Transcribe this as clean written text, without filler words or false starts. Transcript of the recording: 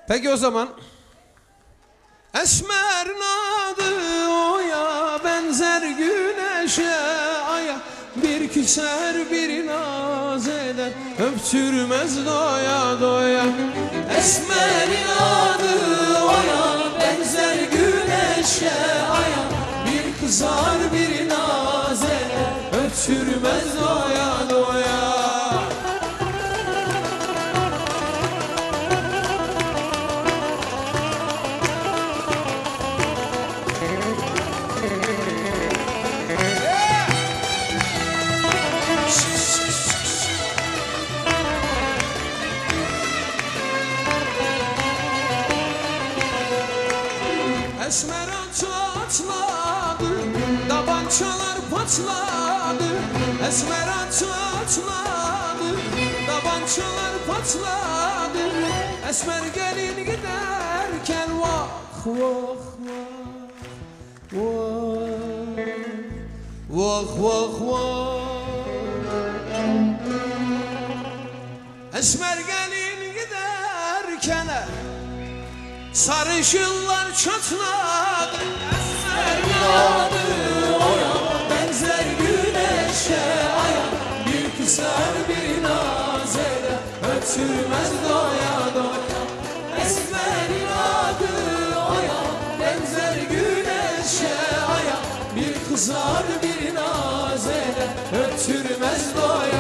Peki o zaman Esmer'in adı oya benzer güneşe aya, bir küser bir naz eder öptürmez doya doya. Esmer'in adı oya benzer güneşe aya, bir kızar bir naz eder öptürmez doya doya. Esmer atladı, tabancalar patladı. Esmer atladı, tabancalar patladı. Esmer gelin giderken vah vah vah vah vah vah. Esmer gelin giderken sarışınlar çatladı. Esmer'in adı oya benzer güneşe aya, bir kızar bir naz eder öptürmez doya doya. Esmer'in adı oya benzer güneşe aya, bir kızar bir naz eder öptürmez doya